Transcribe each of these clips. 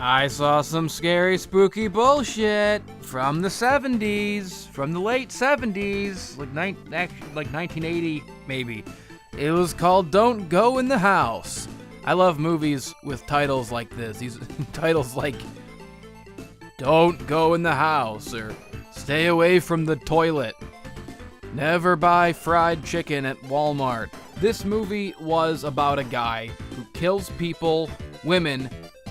I saw some scary, spooky bullshit from the 70s, from the late 70s, like 1980, maybe. It was called Don't Go in the House. I love movies with titles like this. These titles like Don't Go in the House, or Stay Away from the Toilet, Never Buy Fried Chicken at Walmart. This movie was about a guy who kills women.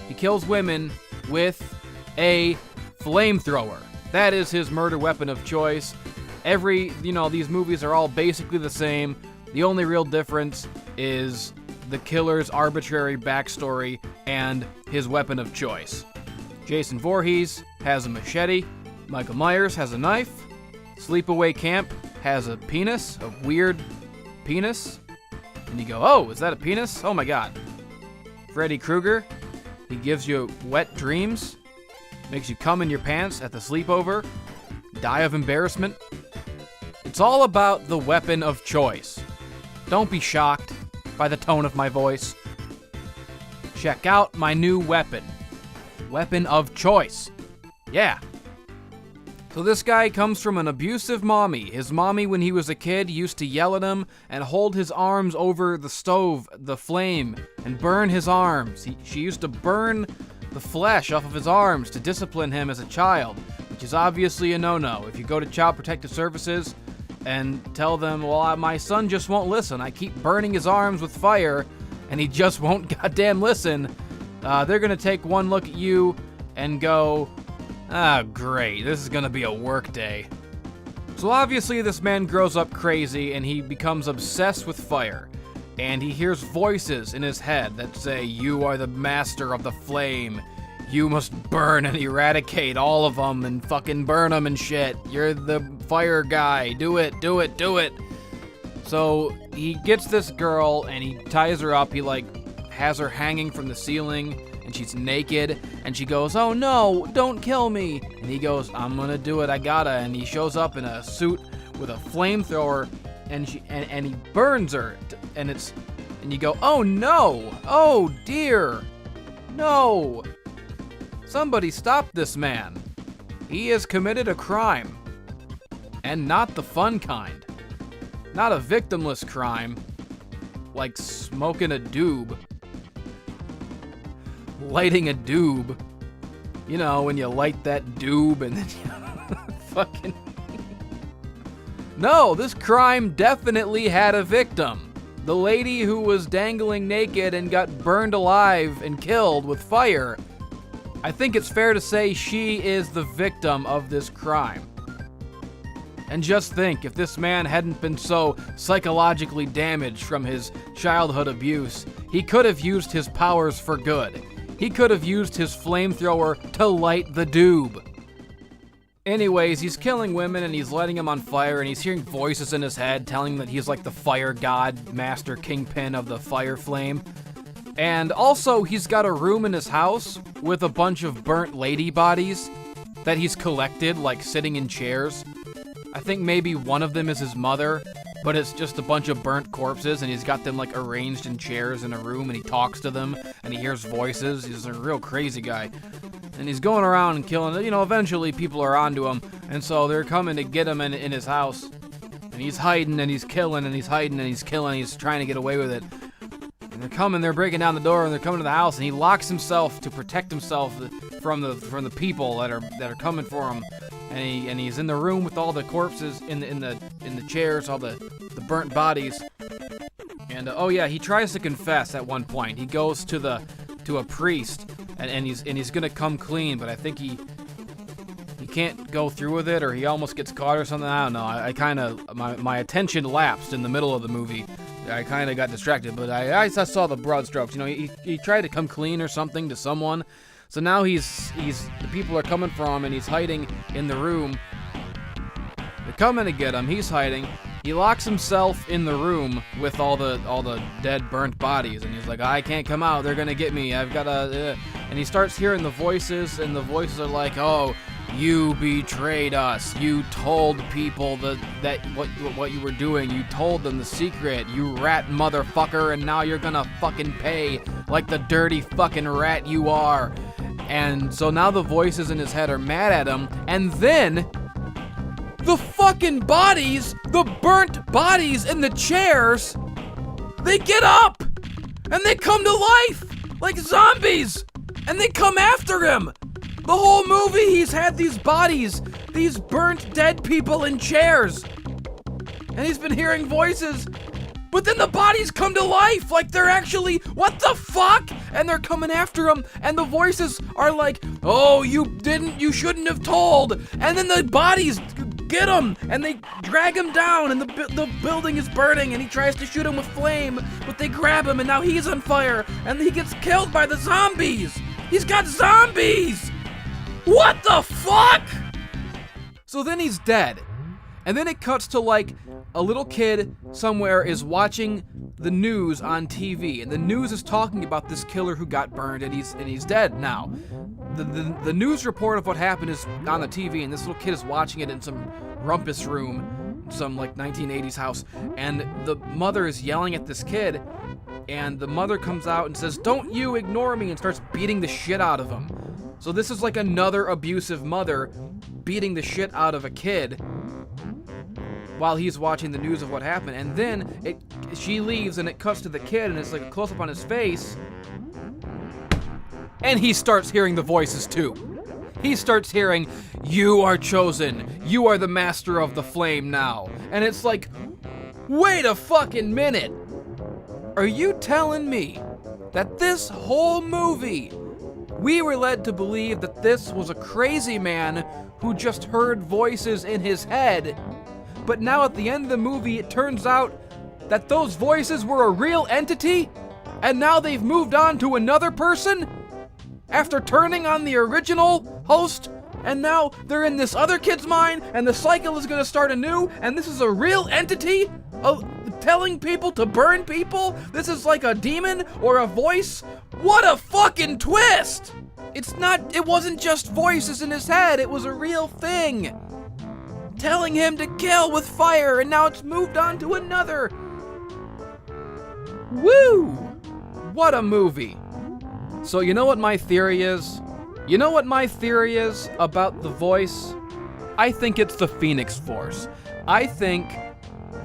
He kills women with a flamethrower. That is his murder weapon of choice. These movies are all basically the same. The only real difference is the killer's arbitrary backstory and his weapon of choice. Jason Voorhees has a machete. Michael Myers has a knife. Sleepaway Camp has a penis, a weird penis. And you go, oh, is that a penis? Oh my god. Freddy Krueger, he gives you wet dreams, makes you cum in your pants at the sleepover, die of embarrassment. It's all about the weapon of choice. Don't be shocked by the tone of my voice. Check out my new weapon. Weapon of choice. Yeah. So this guy comes from an abusive mommy. His mommy, when he was a kid, used to yell at him and hold his arms over the stove, the flame, and burn his arms. She used to burn the flesh off of his arms to discipline him as a child, which is obviously a no-no. If you go to Child Protective Services and tell them, well, my son just won't listen. I keep burning his arms with fire, and he just won't goddamn listen. They're gonna take one look at you and go, ah, great, this is gonna be a work day. So obviously this man grows up crazy and he becomes obsessed with fire. And he hears voices in his head that say, you are the master of the flame. You must burn and eradicate all of them and fucking burn them and shit. You're the fire guy. Do it, do it, do it. So he gets this girl and he ties her up. He has her hanging from the ceiling. And she's naked, and she goes, oh no, don't kill me. And he goes, I'm gonna do it, I gotta. And he shows up in a suit with a flamethrower, and he burns her. And you go, oh no, oh dear, no. Somebody stop this man. He has committed a crime. And not the fun kind. Not a victimless crime, like smoking a doob. Lighting a doob. You know, when you light that doob and then you fucking... No, this crime definitely had a victim. The lady who was dangling naked and got burned alive and killed with fire. I think it's fair to say she is the victim of this crime. And just think, if this man hadn't been so psychologically damaged from his childhood abuse, he could have used his powers for good. He could have used his flamethrower to light the doob. Anyways, he's killing women and he's lighting them on fire and he's hearing voices in his head telling him that he's like the fire god, master kingpin of the fire flame. And also, he's got a room in his house with a bunch of burnt lady bodies that he's collected, like sitting in chairs. I think maybe one of them is his mother, but it's just a bunch of burnt corpses, and he's got them like arranged in chairs in a room, and he talks to them, and he hears voices. He's a real crazy guy. And he's going around and killing, eventually people are onto him, and so they're coming to get him in his house. And he's hiding, and he's killing, and he's hiding, and he's killing, he's trying to get away with it. And they're breaking down the door, and they're coming to the house, and he locks himself to protect himself from the people that are coming for him. And he's in the room with all the corpses in the chairs, all the burnt bodies. And he tries to confess at one point. He goes to a priest and he's gonna come clean, but I think he can't go through with it, or he almost gets caught or something. I don't know. My attention lapsed in the middle of the movie. I kind of got distracted, but I saw the broad strokes. He tried to come clean or something to someone. So now the people are coming for him, and he's hiding in the room. They're coming to get him. He's hiding. He locks himself in the room with all the dead, burnt bodies, and he's like, I can't come out. They're gonna get me. I've gotta. And he starts hearing the voices, and the voices are like, oh, you betrayed us. You told people that what you were doing. You told them the secret. You rat motherfucker, and now you're gonna fucking pay like the dirty fucking rat you are. And so now the voices in his head are mad at him, and then the fucking bodies, the burnt bodies in the chairs, they get up and they come to life like zombies, and they come after him. The whole movie he's had these bodies, these burnt dead people in chairs, and he's been hearing voices, but then the bodies come to life like they're actually, what the fuck? And they're coming after him, and the voices are like, oh, you shouldn't have told. And then the bodies get him, and they drag him down, and the building is burning, and he tries to shoot him with flame, but they grab him, and now he's on fire, and he gets killed by the zombies. He's got zombies! What the fuck? So then he's dead. And then it cuts to like a little kid somewhere is watching the news on TV, and the news is talking about this killer who got burned, and he's dead now. The news report of what happened is on the TV, and this little kid is watching it in some rumpus room, some like 1980s house, and the mother is yelling at this kid, and the mother comes out and says, "Don't you ignore me," and starts beating the shit out of him. So this is like another abusive mother beating the shit out of a kid while he's watching the news of what happened. And then she leaves, and it cuts to the kid, and it's like a close-up on his face, and he starts hearing the voices too. He starts hearing, "You are chosen. You are the master of the flame now." And it's like, wait a fucking minute. Are you telling me that this whole movie, we were led to believe that this was a crazy man who just heard voices in his head, but now at the end of the movie it turns out that those voices were a real entity, and now they've moved on to another person after turning on the original host, and now they're in this other kid's mind, and the cycle is gonna start anew, and this is a real entity telling people to burn people? This is like a demon or a voice? What a fucking twist! It wasn't just voices in his head, it was a real thing telling him to kill with fire, and now it's moved on to another. Woo! What a movie. So you know what my theory is? You know what my theory is about the voice? I think it's the Phoenix Force. I think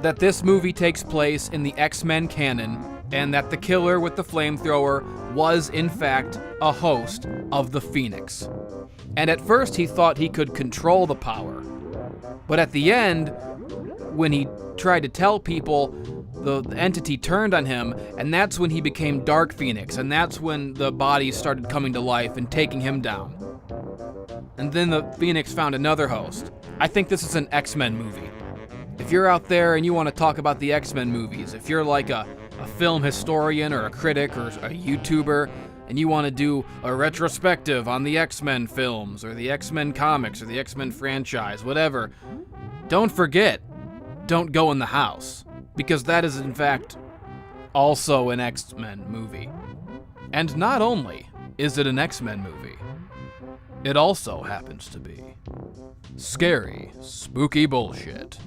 that this movie takes place in the X-Men canon, and that the killer with the flamethrower was, in fact, a host of the Phoenix. And at first he thought he could control the power. But at the end, when he tried to tell people, the entity turned on him, and that's when he became Dark Phoenix, and that's when the bodies started coming to life and taking him down. And then the Phoenix found another host. I think this is an X-Men movie. If you're out there and you want to talk about the X-Men movies, if you're like a film historian or a critic or a YouTuber, and you want to do a retrospective on the X-Men films or the X-Men comics or the X-Men franchise, whatever, don't forget, Don't Go in the House, because that is in fact also an X-Men movie. And not only is it an X-Men movie, it also happens to be scary, spooky bullshit.